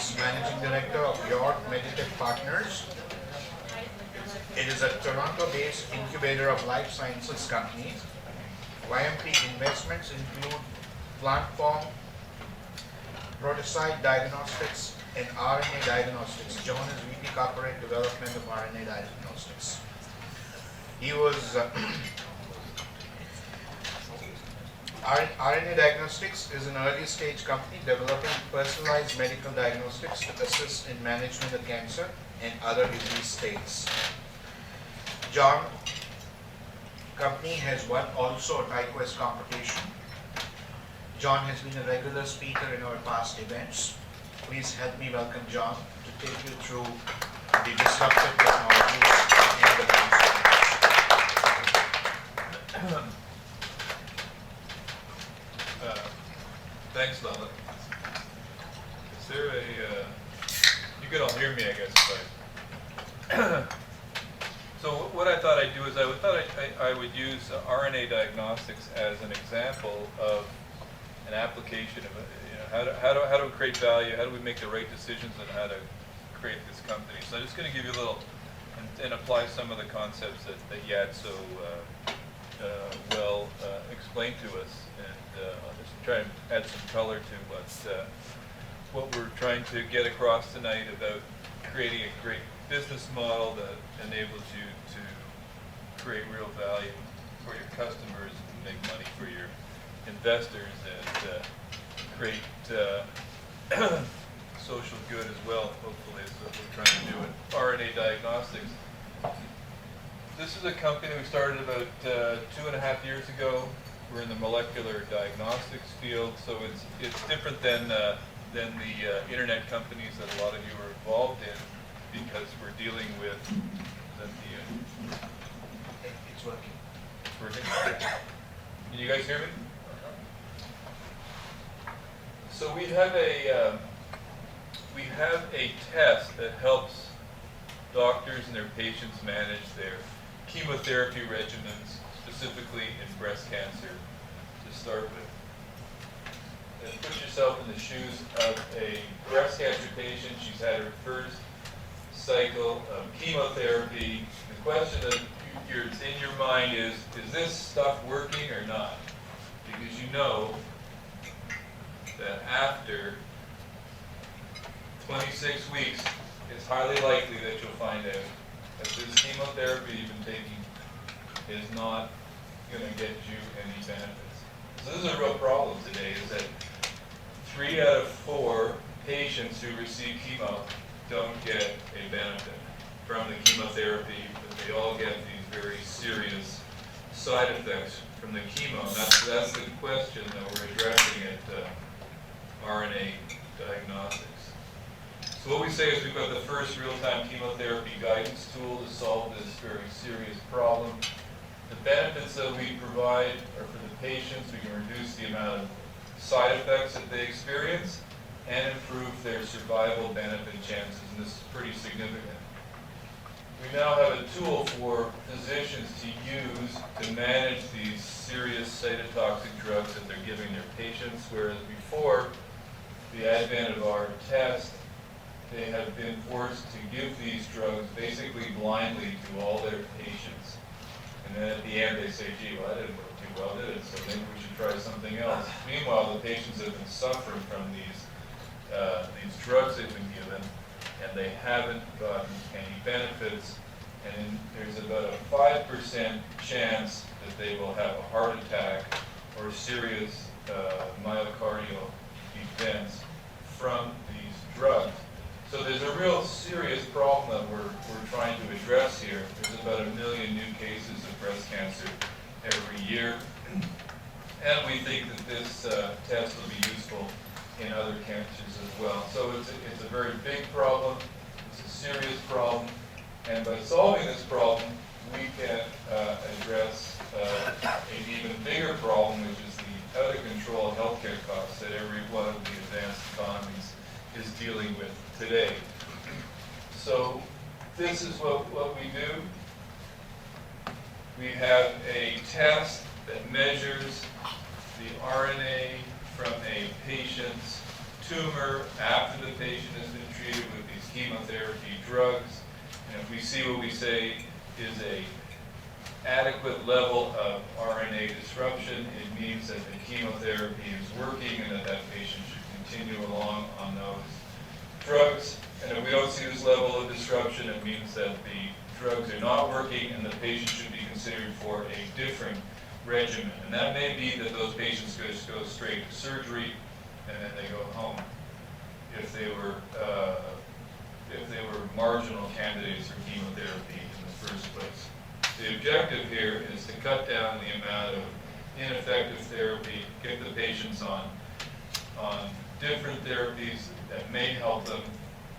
is Managing Director of York Meditech Partners. It is a Toronto-based incubator of life sciences companies. YMP investments include Plantform, Protocyte Diagnostics, and RNA Diagnostics. John is VP Corporate Development of RNA Diagnostics. He was RNA Diagnostics is an early stage company developing personalized medical diagnostics to assist in management of cancer and other disease states. John company has won also a TiQuest competition. John has been a regular speaker in our past events. Please help me welcome John to take you through the disruptive technologies and the transformers. Thanks, Lala. Is there a, you can all hear me, I guess, but. So what I thought I'd do is I would use RNA diagnostics as an example of an application of, how do we create value, how do we make the right decisions on how to create this company. So I'm just going to give you a little, and apply some of the concepts that Yad so well explained to us, and I'll just try and add some color to what we're trying to get across tonight about creating a great business model that enables you to create real value for your customers and make money for your investors and create social good as well, hopefully, is what we're trying to do with RNA diagnostics. This is a company we started about 2.5 years ago. We're in the molecular diagnostics field, so it's different than the internet companies that a lot of you are involved in, because we're dealing with It's working. It's working? Can you guys hear me? So we have a test that helps doctors and their patients manage their chemotherapy regimens, specifically in breast cancer, to start with. And put yourself in the shoes of a breast cancer patient. She's had her first cycle of chemotherapy. The question that is in your mind is this stuff working or not? Because you know that after 26 weeks, it's highly likely that you'll find out that this chemotherapy you've been taking is not going to get you any benefits. So this is a real problem today, is that 3 out of 4 patients who receive chemo don't get a benefit from the chemotherapy, but they all get these very serious side effects from the chemo. And that's the question that we're addressing at RNA Diagnostics. So what we say is we've got the first real-time chemotherapy guidance tool to solve this very serious problem. The benefits that we provide are for the patients. We can reduce the amount of side effects that they experience and improve their survival benefit chances, and this is pretty significant. We now have a tool for physicians to use to manage these serious cytotoxic drugs that they're giving their patients, whereas before the advent of our test, they have been forced to give these drugs basically blindly to all their patients. And then at the end they say, gee, well, that didn't work too well, did it? So maybe we should try something else. Meanwhile, the patients have been suffering from these drugs they've been given, and they haven't gotten any benefits. And there's about a 5% chance that they will have a heart attack or serious myocardial events from these drugs. So there's a real serious problem that we're trying to address here. There's about 1 million new cases of breast cancer every year. And we think that this test will be useful in other cancers as well. So it's a very big problem. It's a serious problem. And by solving this problem, we can address an even bigger problem, which is the out-of-control healthcare costs that every one of the advanced economies is dealing with today. So this is what we do. We have a test that measures the RNA from a patient's tumor after the patient has been treated with these chemotherapy drugs. And if we see what we say is a adequate level of RNA disruption, it means that the chemotherapy is working and that that patient should continue along on those drugs. And if we don't see this level of disruption, it means that the drugs are not working and the patient should be considered for a different regimen. And that may be that those patients just go straight to surgery and then they go home if they were marginal candidates for chemotherapy in the first place. The objective here is to cut down the amount of ineffective therapy, get the patients on different therapies that may help them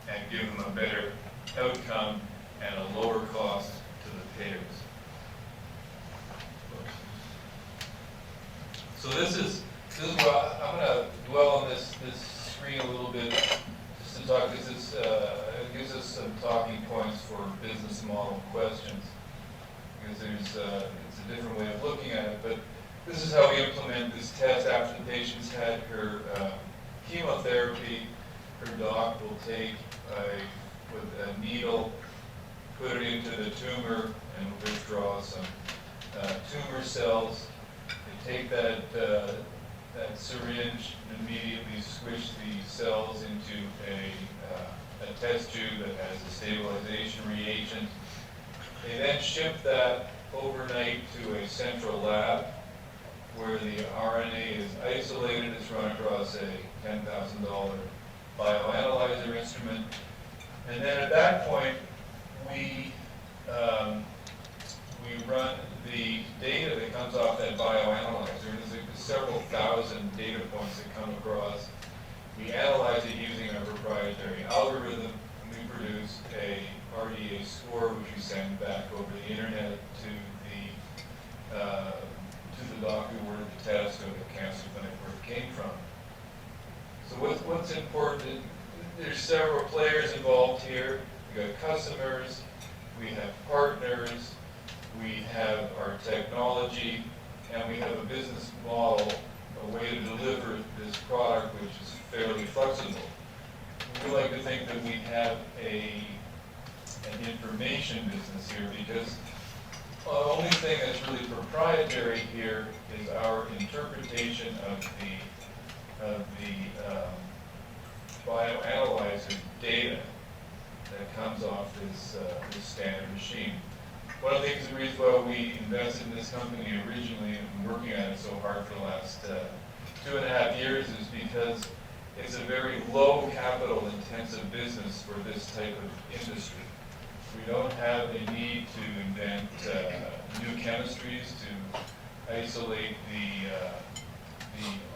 and give them a better outcome and a lower cost to the payers. So this is what I'm going to dwell on this screen a little bit just to talk, because it gives us some talking points for business model questions. Because it's a different way of looking at it, but this is how we implement this test after the patient's had her chemotherapy. Her doc will take with a needle, put it into the tumor, and withdraw some tumor cells. They take that syringe and immediately squish the cells into a test tube that has a stabilization reagent. They then ship that overnight to a central lab where the RNA is isolated. It's run across a $10,000 bioanalyzer instrument. And then at that point, we run the data that comes off that bioanalyzer. And there's several thousand data points that come across. We analyze it using our proprietary algorithm, and we produce a RDA score, which we send back over the internet to the doc who ordered the test or the cancer clinic where it came from. So what's important? There's several players involved here. We got customers, we have partners, we have our technology, and we have a business model, a way to deliver this product which is fairly flexible. We like to think that we have an information business here, because the only thing that's really proprietary here is our interpretation of the bioanalyzer data that comes off this standard machine. One of the things, the reason why we invested in this company originally and been working on it so hard for the last 2.5 years is because it's a very low capital intensive business for this type of industry. We don't have a need to invent new chemistries to isolate the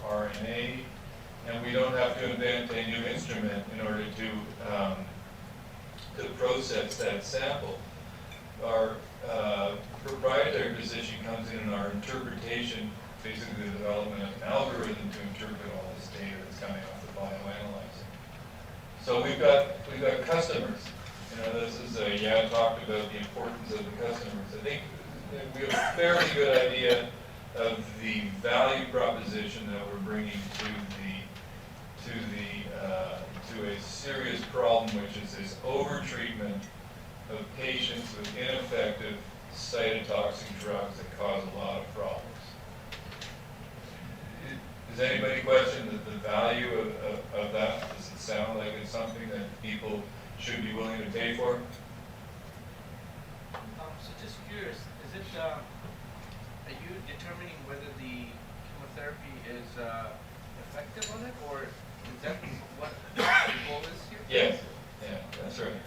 RNA, and we don't have to invent a new instrument in order to process that sample. Our proprietary position comes in our interpretation, basically the development of an algorithm to interpret all this data that's coming off the bioanalyzer. So we've got customers. This is Yad talked about the importance of the customers. I think we have a fairly good idea of the value proposition that we're bringing to a serious problem, which is this overtreatment of patients with ineffective cytotoxic drugs that cause a lot of problems. Does anybody question the value of that? Does it sound like it's something that people should be willing to pay for? So just curious, is it, are you determining whether the chemotherapy is effective on it, or is that what the goal is here? Yes, yeah, that's right.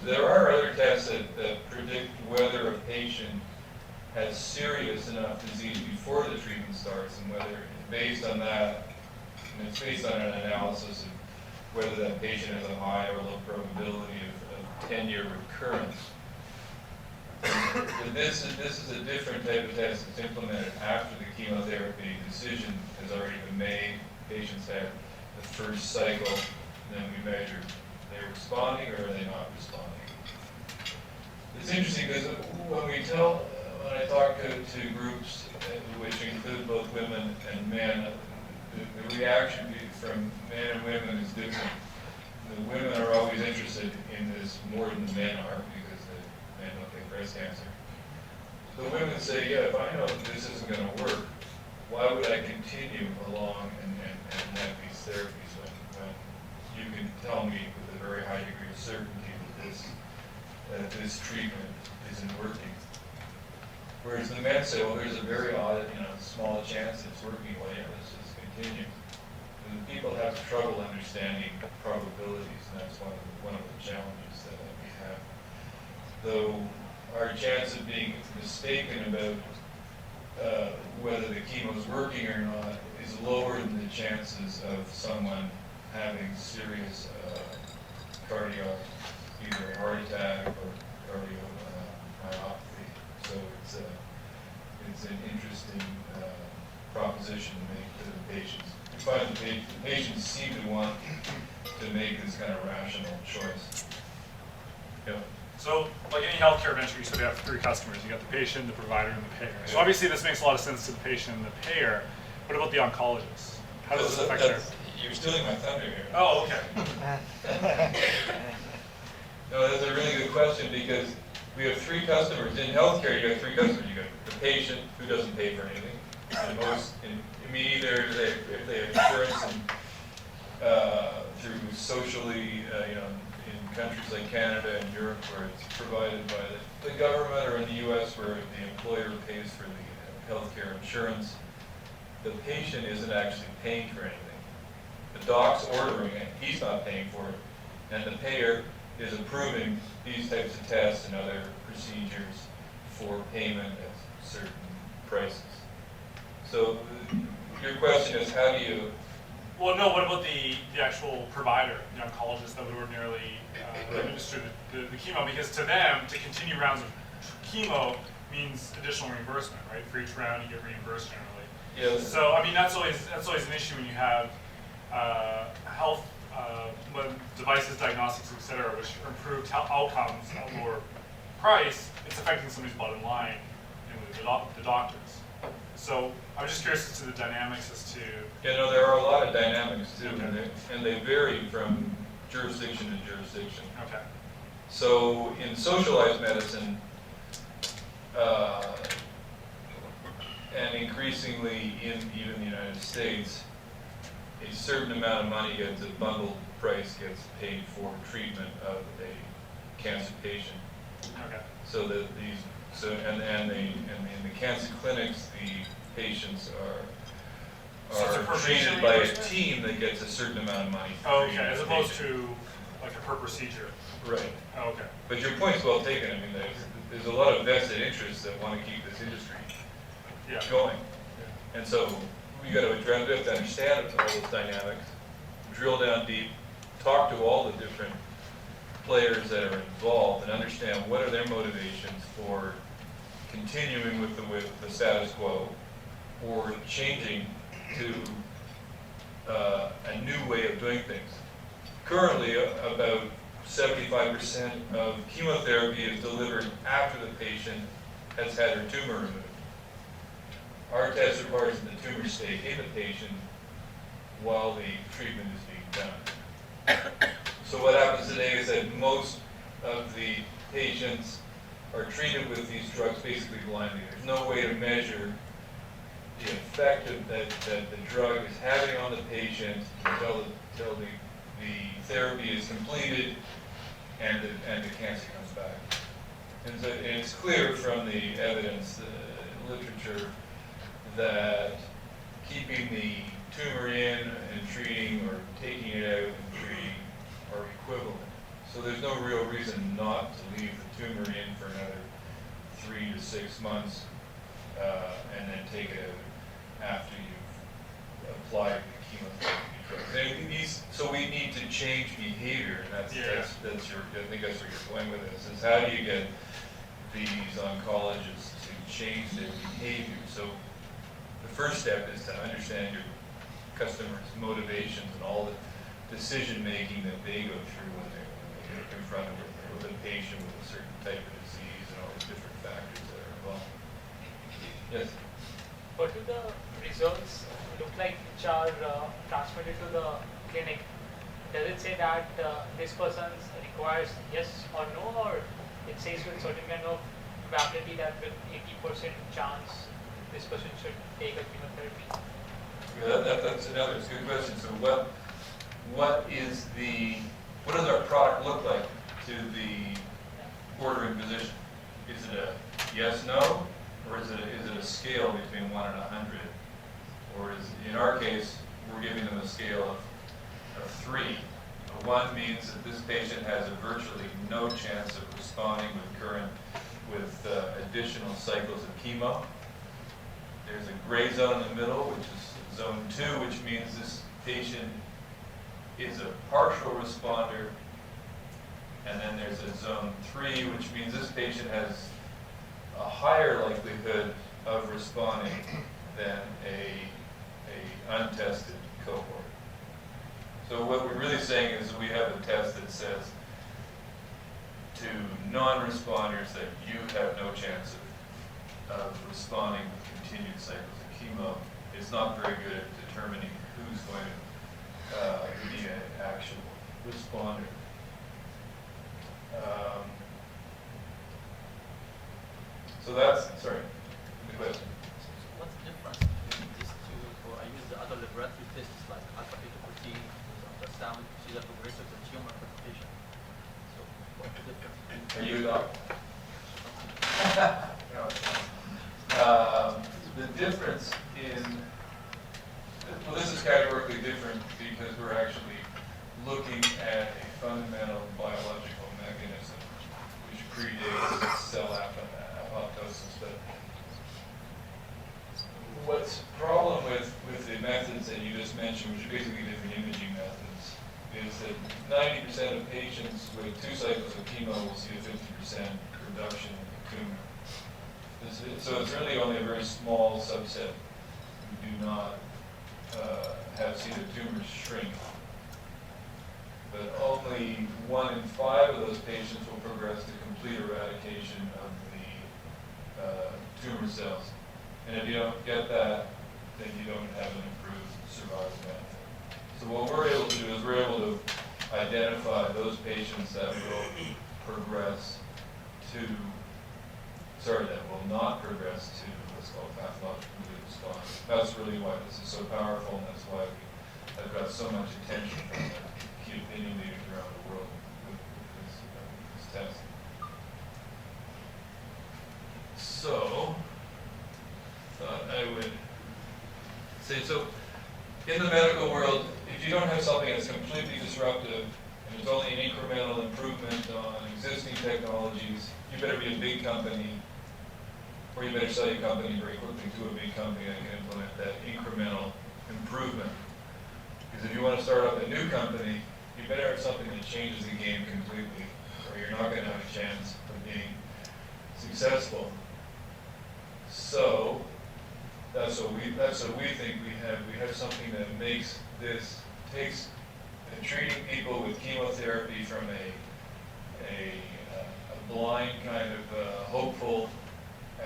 There are other tests that predict whether a patient has serious enough disease before the treatment starts, and whether based on that, and it's based on an analysis of whether that patient has a high or low probability of 10-year recurrence. But this is a different type of test that's implemented after the chemotherapy decision has already been made. Patients have the first cycle, and then we measure, are they responding or are they not responding? It's interesting because when I talk to groups which include both women and men, the reaction from men and women is different. The women are always interested in this more than the men are, because the men don't get breast cancer. The women say, yeah, if I know that this isn't going to work, why would I continue along and have these therapies when you can tell me with a very high degree of certainty that this treatment isn't working? Whereas the men say, well, there's a very odd, small chance it's working. Well, yeah, let's just continue. And people have trouble understanding probabilities, and that's one of the challenges that we have. Though our chance of being mistaken about whether the chemo is working or not is lower than the chances of someone having serious cardiac, either a heart attack or cardiomyopathy. So it's an interesting proposition to make to the patients. We find the patients seem to want to make this kind of rational choice. Yep. So, like any healthcare venture, you said you have three customers. You got the patient, the provider, and the payer. So obviously this makes a lot of sense to the patient and the payer. What about the oncologist? How does this affect their... You're stealing my thunder here. Oh, okay. No, that's a really good question, because we have three customers. In healthcare, you have three customers. You got the patient, who doesn't pay for anything. And either if they have insurance through socially, in countries like Canada and Europe, where it's provided by the government, or in the U.S. where the employer pays for the healthcare insurance, the patient isn't actually paying for anything. The doc's ordering it, he's not paying for it, and the payer is approving these types of tests and other procedures for payment at certain prices. So your question is, how do you... Well, no, what about the actual provider, the oncologist that would ordinarily administer the chemo? Because to them, to continue rounds of chemo means additional reimbursement, right? For each round, you get reimbursed generally. Yes. So, I mean, that's always an issue when you have health devices, diagnostics, et cetera, which improve outcomes at a lower price. It's affecting somebody's bottom line, the doctors. So I'm just curious as to the dynamics as to... Yeah, there are a lot of dynamics too, Okay. and they vary from jurisdiction to jurisdiction. Okay. So in socialized medicine, and increasingly in even the United States, a certain amount of money gets, a bundled price gets paid for treatment of a cancer patient. Okay. So that in the cancer clinics, the patients So it's a per treated patient by a reimbursement? team that gets a certain amount of money. for Okay, treating as the opposed patient. to like a per procedure. Right. Oh, okay. But your point's well taken. I mean, there's a lot of vested interests that want to keep this industry Yeah. going. And so we got to address, we have to understand all those dynamics, drill down deep, talk to all the different players that are involved, and understand what are their motivations for continuing with the status quo, or changing to a new way of doing things. Currently, about 75% of chemotherapy is delivered after the patient has had her tumor removed. Our test requires the tumor stay in the patient while the treatment is being done. So what happens today is that most of the patients are treated with these drugs basically blindly. There's no way to measure the effect that the drug is having on the patient until the therapy is completed and the cancer comes back. And it's clear from the evidence, the literature, that keeping the tumor in and treating, or taking it out and treating, are equivalent. So there's no real reason not to leave the tumor in for another 3 to 6 months and then take it out after you've applied the chemotherapy drugs. So we need to change behavior, and I think that's where you're going with this, is how do you get these oncologists to change their behavior? So the first step is to understand your customers' motivations and all the decision-making that they go through when they get confronted with a patient with a certain type of disease and all the different factors that are involved. Yes? What do the results look like which are are transmitted to the clinic, does it say that this person requires yes or no, or it says with certain kind of probability that with 80% chance this person should take a chemotherapy? That's another, it's a good question. So what does our product look like to the ordering physician? Is it a yes, no, or is it a scale between 1 and 100? Or is, in our case, we're giving them a scale of 3. A 1 means that this patient has a virtually no chance of responding with additional cycles of chemo. There's a gray zone in the middle, which is zone 2, which means this patient is a partial responder. And then there's a zone 3, which means this patient has a higher likelihood of responding than a untested cohort. So what we're really saying is we have a test that says to non-responders that you have no chance of responding with continued cycles of chemo. It's not very good at determining who's going to be an actual responder. So that's, sorry, the question. What's the difference between these two? Or I use the other laboratory tests like alpha-fetoprotein, ultrasound, to see the progressive of the tumor presentation. So what's the difference between? Are you a doctor? The difference in, well, this is categorically different because we're actually looking at a fundamental biological mechanism which predates cell apoptosis. But what's the problem with the methods that you just mentioned, which are basically different imaging methods, is that 90% of patients with 2 cycles of chemo will see a 50% reduction in the tumor. So it's really only a very small subset who do not have seen the tumors shrink. But only 1 in 5 of those patients will progress to complete eradication of the tumor cells. And if you don't get that, then you don't have an improved survival benefit. So what we're able to do is we're able to identify those patients that will progress to, that will not progress to what's called pathological complete response. That's really why this is so powerful, and that's why I've got so much attention from the key opinion leaders around the world with this test. So, thought I would say, so in the medical world, if you don't have something that's completely disruptive, and it's only an incremental improvement on existing technologies, you better be a big company, or you better sell your company very quickly to a big company that can implement that incremental improvement. Because if you want to start up a new company, you better have something that changes the game completely, or you're not going to have a chance of being successful. So that's what we think we have. We have something that makes this, takes treating people with chemotherapy from a blind kind of hopeful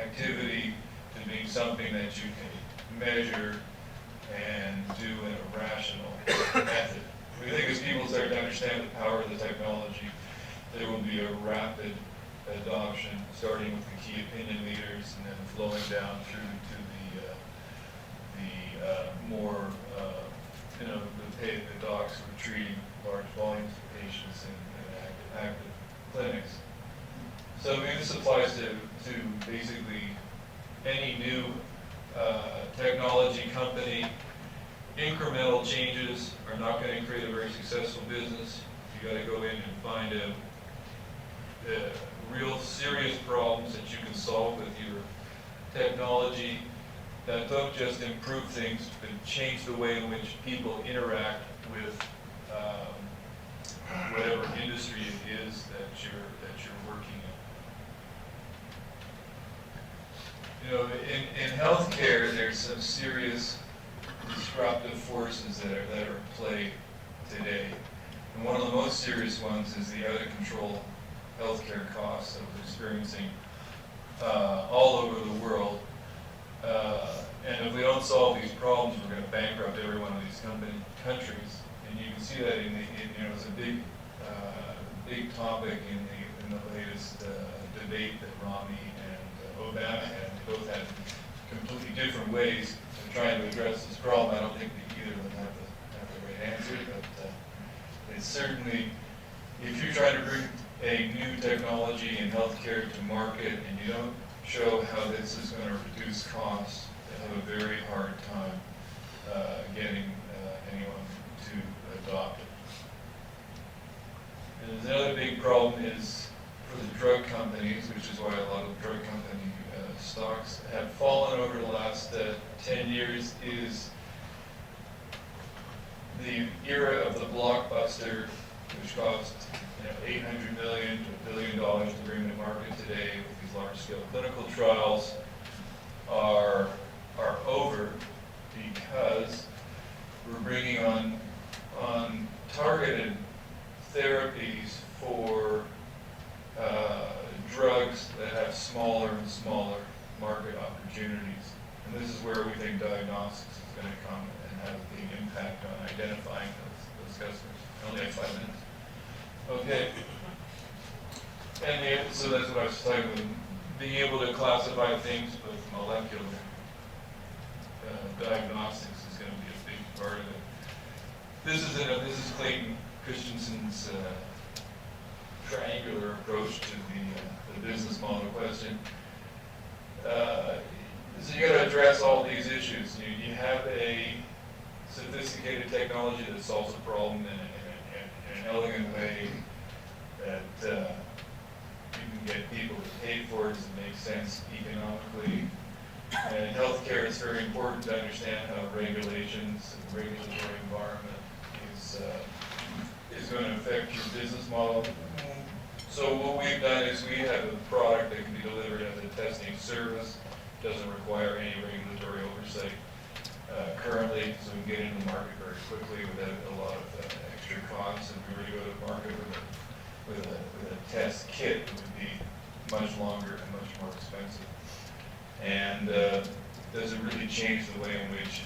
activity to being something that you can measure and do in a rational method. We think as people start to understand the power of the technology, there will be a rapid adoption, starting with the key opinion leaders and then flowing down through to the more, the docs who are treating large volumes of patients in active clinics. So this applies to basically any new technology company. Incremental changes are not going to create a very successful business. You got to go in and find real serious problems that you can solve with your technology that don't just improve things, but change the way in which people interact with whatever industry it is that you're working in. You know, in healthcare, there's some serious disruptive forces that are at play today. And one of the most serious ones is the out-of-control healthcare costs that we're experiencing all over the world. And if we don't solve these problems, we're going to bankrupt every one of these countries. And you can see that it's a big, big topic in the latest debate that Romney and Obama had. They both had completely different ways of trying to address this problem. I don't think that either of them have the right answer, but it's certainly, if you're trying to bring a new technology in healthcare to market and you don't show how this is going to reduce costs, they have a very hard time getting anyone to adopt it. And another big problem is for the drug companies, which is why a lot of drug company stocks have fallen over the last 10 years, is the era of the blockbuster, which cost $800 million to $1 billion to bring to market today with these large-scale clinical trials are over, because we're bringing on targeted therapies for drugs that have smaller and smaller market opportunities. And this is where we think diagnostics is going to come and have a big impact on identifying those customers. I only have 5 minutes. Okay. And so that's what I was talking about. Being able to classify things with molecular diagnostics is going to be a big part of it. This is Clayton Christensen's triangular approach to the business model question. So you got to address all these issues. You have a sophisticated technology that solves a problem in an elegant way that you can get people to pay for it, does it make sense economically. And in healthcare, it's very important to understand how regulations and the regulatory environment is going to affect your business model. So what we've done is we have a product that can be delivered as a testing service, doesn't require any regulatory oversight currently, so we can get into the market very quickly without a lot of extra costs. If we were to go to market with a test kit, it would be much longer and much more expensive. And doesn't really change the way in which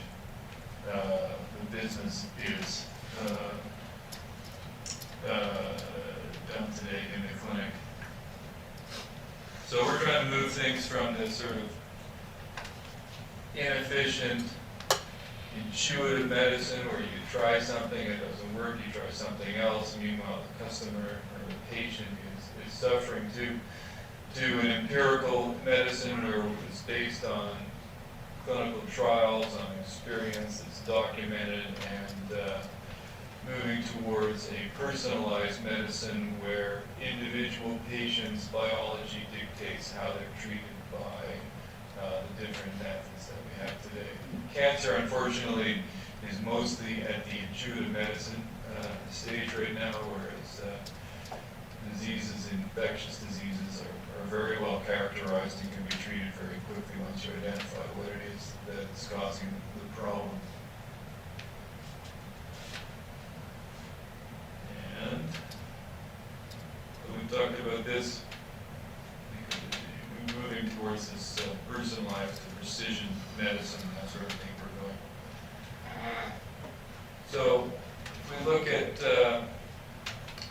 the business is done today in the clinic. So we're trying to move things from this sort of inefficient, intuitive medicine where you try something, it doesn't work, you try something else, meanwhile the customer or the patient is suffering, to an empirical medicine where it's based on clinical trials, on experience that's documented, and moving towards a personalized medicine where individual patients' biology dictates how they're treated by the different methods that we have today. Cancer, unfortunately, is mostly at the intuitive medicine stage right now, whereas diseases, infectious diseases, are very well characterized and can be treated very quickly once you identify what it is that's causing the problem. And we talked about this, we're moving towards this personalized precision medicine, that sort of thing we're doing. So if we look at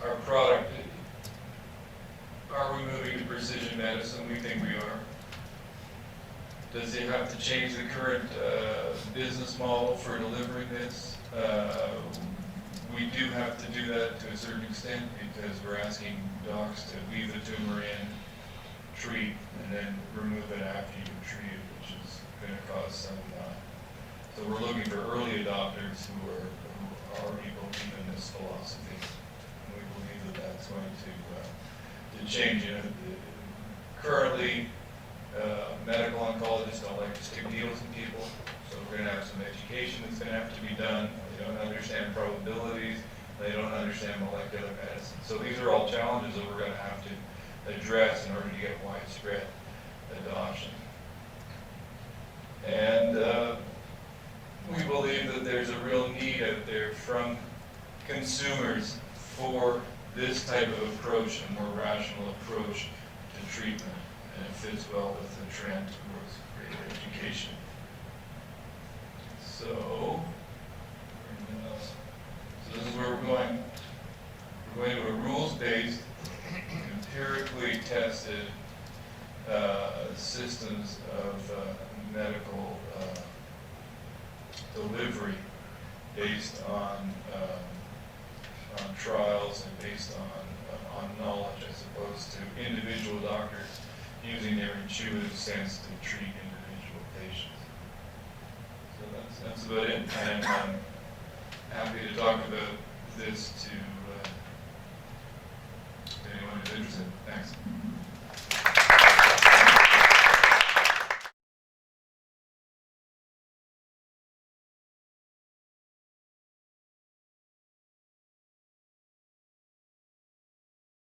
our product, are we moving to precision medicine? We think we are. Does it have to change the current business model for delivering this? We do have to do that to a certain extent because we're asking docs to leave the tumor in, treat, and then remove it after you've treated, which is going to cause some. So we're looking for early adopters who already believe in this philosophy, and we believe that that's going to change. Currently, medical oncologists don't like to stick needles in people, so we're going to have some education that's going to have to be done. They don't understand probabilities. They don't understand molecular medicine. So these are all challenges that we're going to have to address in order to get widespread adoption. And we believe that there's a real need out there from consumers for this type of approach, a more rational approach to treatment, and it fits well with the trend towards greater education. So, so this is where we're going. We're going to a rules-based, empirically tested systems of medical delivery based on trials and based on knowledge, as opposed to individual doctors using their intuitive sense to treat individual patients. So that's about it. And I'm happy to talk about this to anyone who's interested. Thanks.